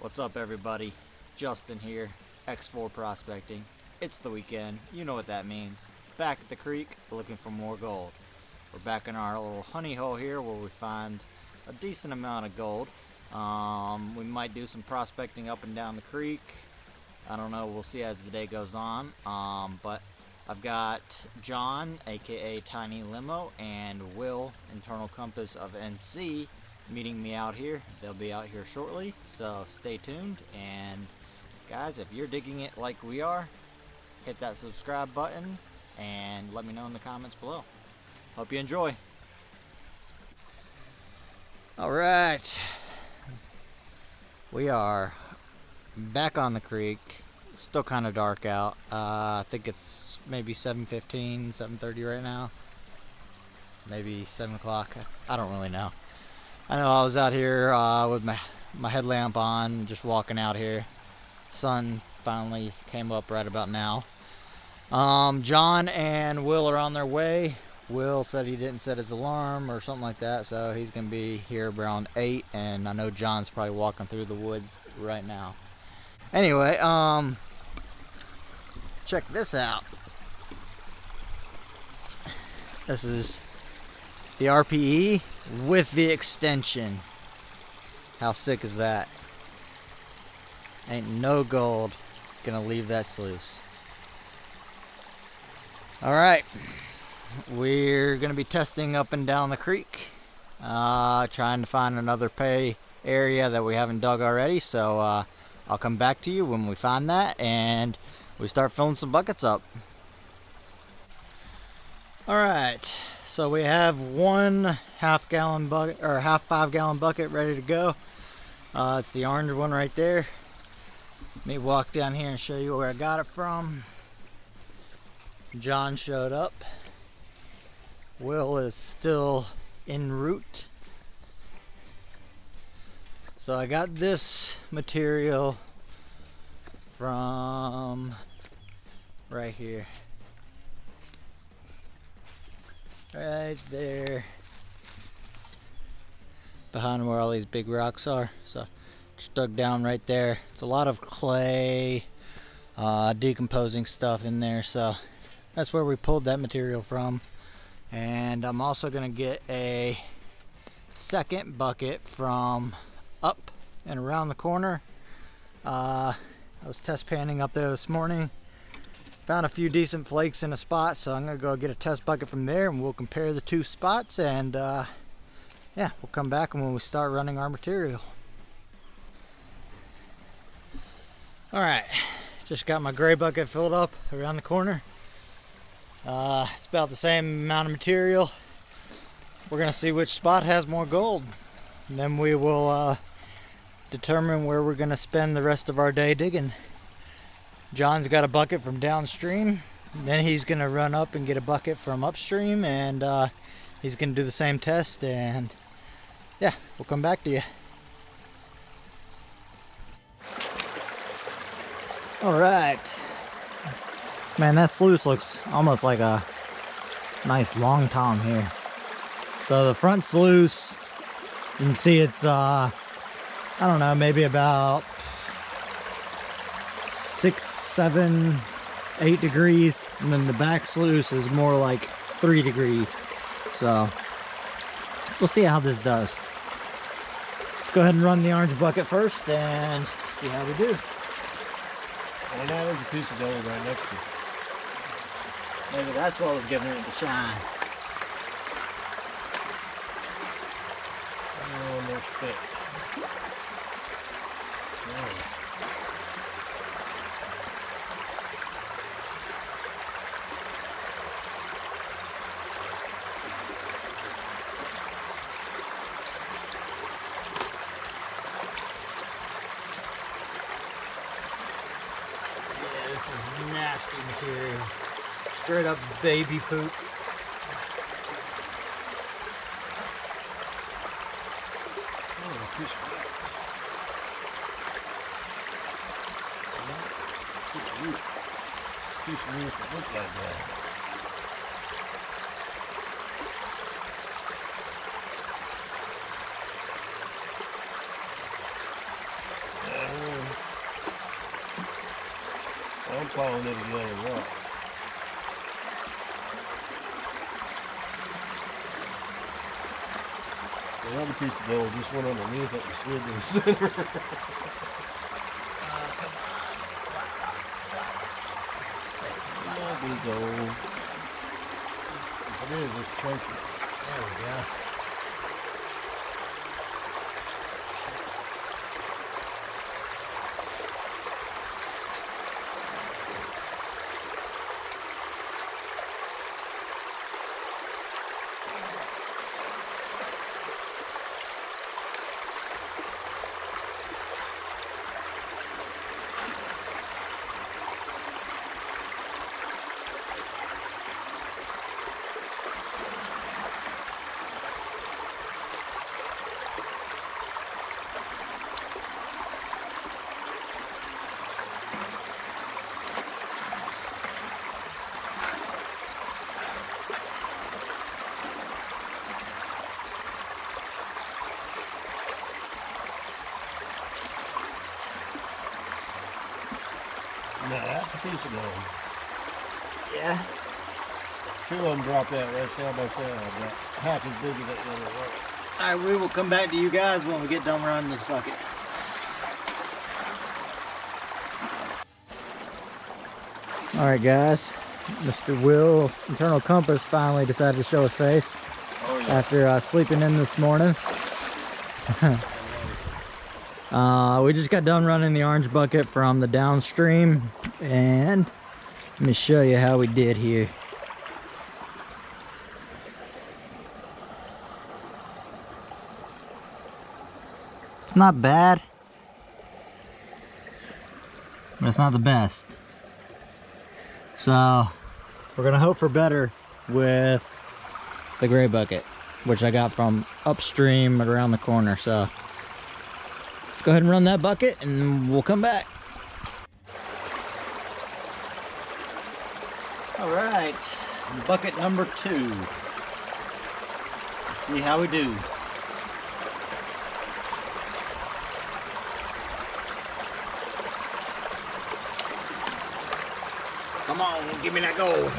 What's up, everybody? Justin here, X4 Prospecting. It's the weekend, you know what that means. Back at the creek, looking for more gold. We're back in our little honey hole here where we find a decent amount of gold. We might do some prospecting up and down the creek. I don't know, we'll see as the day goes on. But I've got John, aka Tiny Limo, and Will, Internal Compass of NC, meeting me out here. They'll be out here shortly, so stay tuned. And guys, if you're digging it like we are, hit that subscribe button and let me know in the comments below. Hope you enjoy. Alright, we are back on the creek. It's still kind of dark out. I think it's maybe 7:15, 7:30 right now, maybe 7 o'clock. I don't really know. I know I was out here with my headlamp on, just walking out here. Sun finally came up right about now. John and Will are on their way. Will said he didn't set his alarm or something like that, so he's gonna be here around 8, and I know John's probably walking through the woods right now. Anyway, check this out. This is the RPE with the extension. How sick is that? Ain't no gold gonna leave that sluice. Alright, we're gonna be testing up and down the creek, trying to find another pay area that we haven't dug already. So I'll come back to you when we find that and we start filling some buckets up. Alright, so we have one half-gallon bucket, or half 5-gallon bucket ready to go. It's the orange one right there. Let me walk down here and show you where I got it from. John showed up. Will is still en route. So I got this material from right here. Right there. Behind where all these big rocks are. So just dug down right there. It's a lot of clay, decomposing stuff in there. So that's where we pulled that material from. And I'm also gonna get a second bucket from up and around the corner. I was test panning up there this morning. Found a few decent flakes in a spot, so I'm gonna go get a test bucket from there and we'll compare the two spots, and yeah, we'll come back when we start running our material. Alright, just got my gray bucket filled up around the corner. It's about the same amount of material. We're gonna see which spot has more gold, and then we will determine where we're gonna spend the rest of our day digging. John's got a bucket from downstream, then he's gonna run up and get a bucket from upstream, and he's gonna do the same test, and yeah, we'll come back to you. Alright, man, that sluice looks almost like a nice long tom here. So the front sluice, you can see it's I don't know, maybe about 6, 7, 8 degrees, and then the back sluice is more like 3 degrees. So we'll see how this does. Let's go ahead and run the orange bucket first and see how we do. And now there's a piece of gold right next to it. Maybe that's what was giving it the shine. Almost fit. This is nasty material. Straight up baby poop. Piece of roof that looks like that. clawing it together. What? The other piece of gold just went underneath it and slid to the center. That'll be gold. If it is, it's precious. There we go. Now that's a piece of gold. Yeah. Two of them dropped out right side by side, about half as big as that the other one. All right, we will come back to you guys when we get done running this bucket. All right, guys. Mr. Will, Internal Compass, finally decided to show his face after sleeping in this morning. We just got done running the orange bucket from the downstream, and let me show you how we did here. It's not bad, but it's not the best. So we're gonna hope for better with the gray bucket, which I got from upstream around the corner. So let's go ahead and run that bucket and we'll come back. All right, bucket number 2. Let's see how we do. Come on, give me that gold.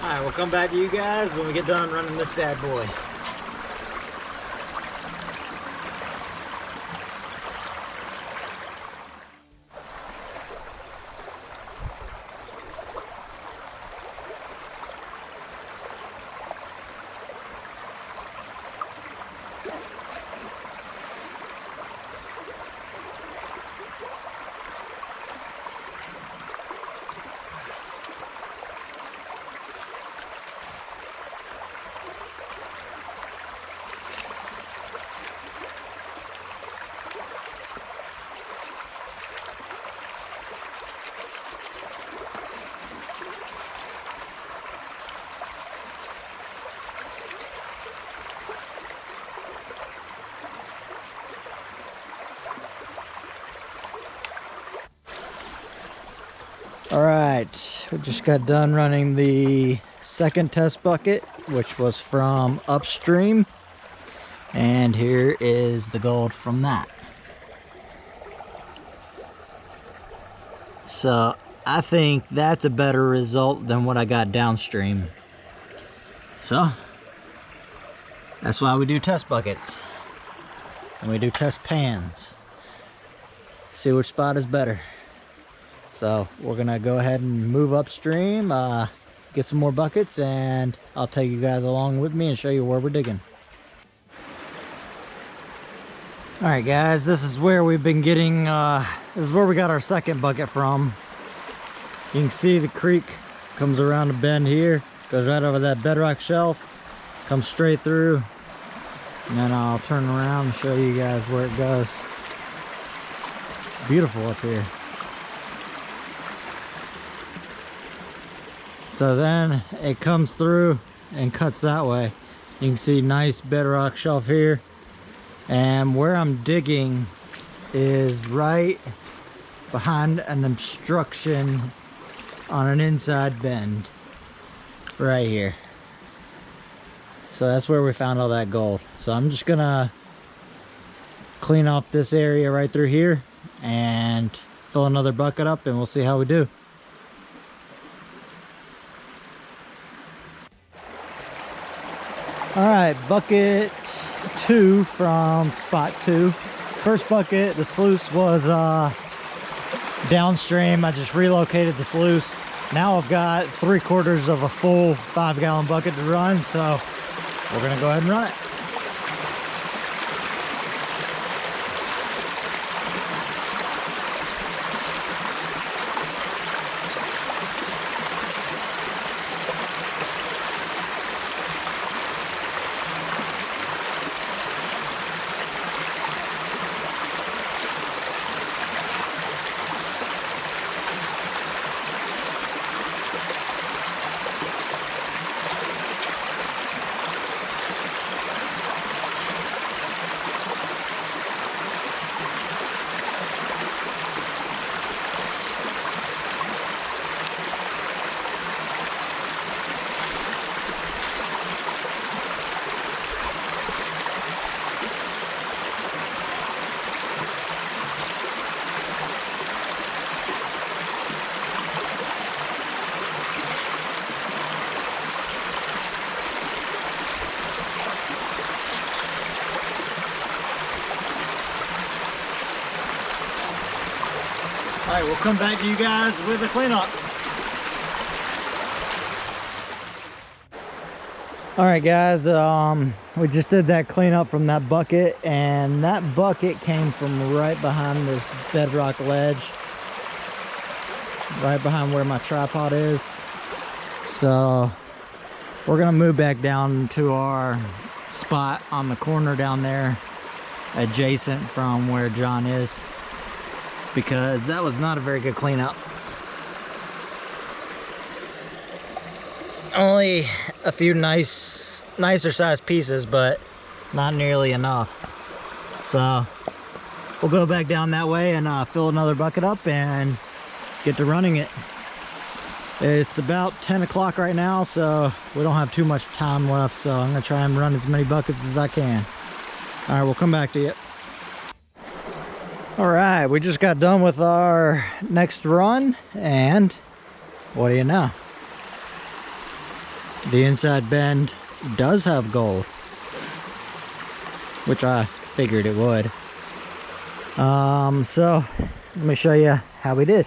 Alright, we'll come back to you guys when we get done running this bad boy. right, we just got done running the second test bucket, which was from upstream, and here is the gold from that. So I think that's a better result than what I got downstream. So that's why we do test buckets and we do test pans. See which spot is better. So we're gonna go ahead and move upstream, get some more buckets, and I'll take you guys along with me and show you where we're digging. All right, guys, this is where we've been getting, this is where we got our second bucket from. You can see the creek comes around the bend here, goes right over that bedrock shelf, comes straight through, and then I'll turn around and show you guys where it goes. Beautiful up here. So then it comes through and cuts that way. You can see nice bedrock shelf here. And where I'm digging is right behind an obstruction on an inside bend. Right here. So that's where we found all that gold. So I'm just gonna clean off this area right through here and fill another bucket up, and we'll see how we do. All right, bucket 2 from spot 2. First bucket, the sluice was downstream. I just relocated the sluice. Now I've got 3/4 of a full 5-gallon bucket to run, so we're gonna go ahead and run it. All right, we'll come back to you guys with a cleanup. All right, guys, we just did that cleanup from that bucket, and that bucket came from right behind this bedrock ledge, right behind where my tripod is. So we're gonna move back down to our spot on the corner down there, adjacent from where John is, because that was not a very good cleanup. Only a few nicer sized pieces, but not nearly enough. So we'll go back down that way and fill another bucket up and get to running it. It's about 10 o'clock right now, so we don't have too much time left, so I'm gonna try and run as many buckets as I can. All right, we'll come back to you. All right, we just got done with our next run, and what do you know? The inside bend does have gold, which I figured it would. So let me show you how we did.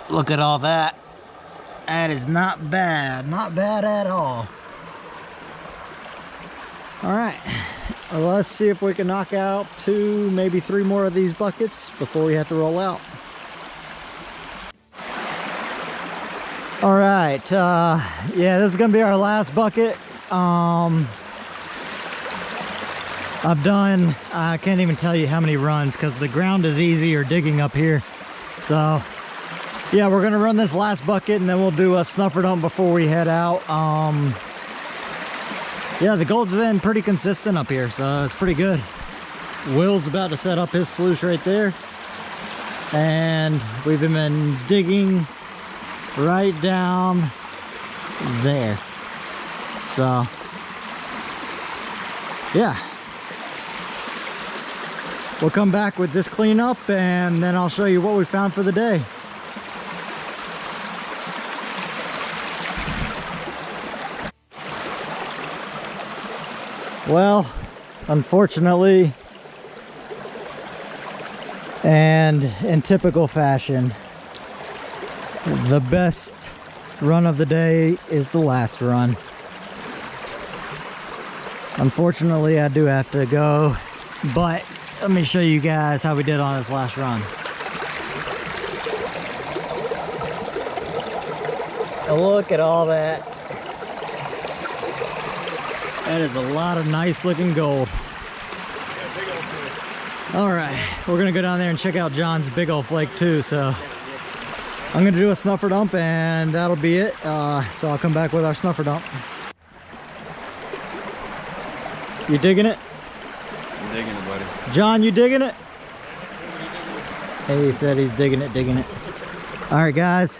Look at all that. That is not bad, not bad at all. All right, well, let's see if we can knock out 2, maybe 3 more of these buckets before we have to roll out. All right, yeah, this is gonna be our last bucket. I've done, I can't even tell you how many runs because the ground is easier digging up here. So yeah, we're gonna run this last bucket and then we'll do a snuffer dump before we head out. Yeah, the gold's been pretty consistent up here, so it's pretty good. Will's about to set up his sluice right there. And we've been digging right down there. So, yeah. We'll come back with this cleanup and then I'll show you what we found for the day. Well, unfortunately, and in typical fashion, the best run of the day is the last run. Unfortunately, I do have to go, but let me show you guys how we did on this last run. Look at all that. That is a lot of nice looking gold. All right, we're gonna go down there and check out John's big old flake too. So I'm gonna do a snuffer dump and that'll be it. So I'll come back with our snuffer dump. You digging it? I'm digging it, buddy. John, you digging it? Hey, he said he's digging it. All right, guys,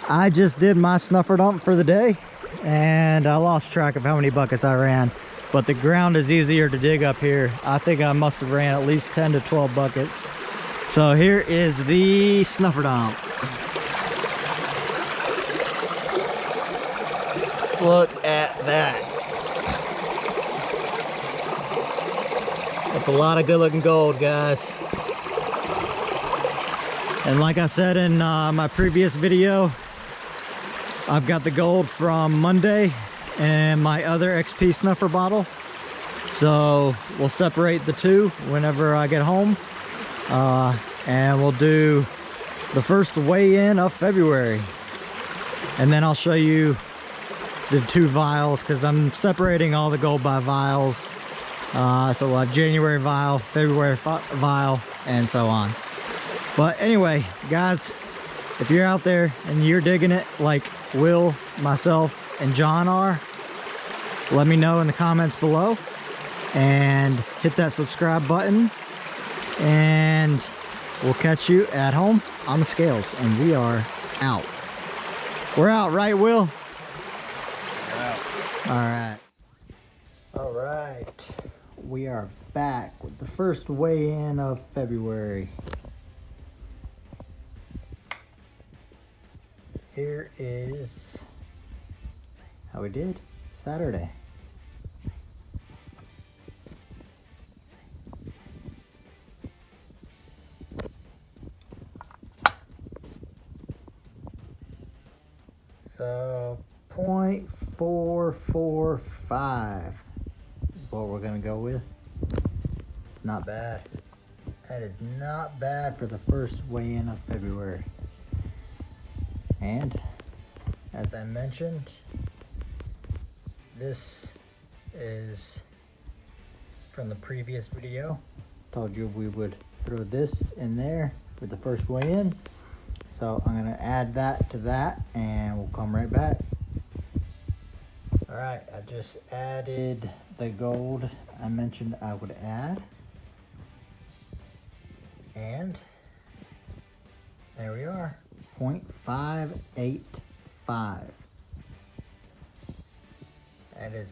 I just did my snuffer dump for the day and I lost track of how many buckets I ran, but the ground is easier to dig up here. I think I must have ran at least 10 to 12 buckets. So here is the snuffer dump. Look at that. That's a lot of good looking gold, guys. And like I said in my previous video, I've got the gold from Monday and my other XP snuffer bottle. So we'll separate the two whenever I get home. And we'll do the first weigh-in of February. And then I'll show you the two vials because I'm separating all the gold by vials. So we'll have January vial, February vial, and so on. But anyway, guys, if you're out there and you're digging it like Will, myself, and John are, let me know in the comments below and hit that subscribe button, and we'll catch you at home on the scales. And we are out. We're out, right, Will? We're out. All right, we are back with the first weigh-in of February. Here is how we did Saturday. So 0.445 is what we're gonna go with. It's not bad. That is not bad for the first weigh-in of February. And as I mentioned, this is from the previous video. Told you we would throw this in there with the first weigh-in. So I'm gonna add that to that and we'll come right back. All right, I just added the gold I mentioned I would add. And there we are. 0.585. That is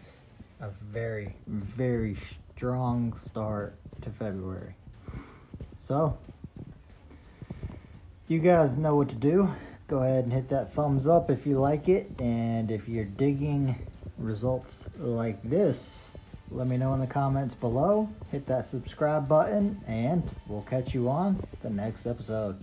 a very, very strong start to February. So, you guys know what to do. Go ahead and hit that thumbs up if you like it. And if you're digging results like this, let me know in the comments below. Hit that subscribe button and we'll catch you on the next episode.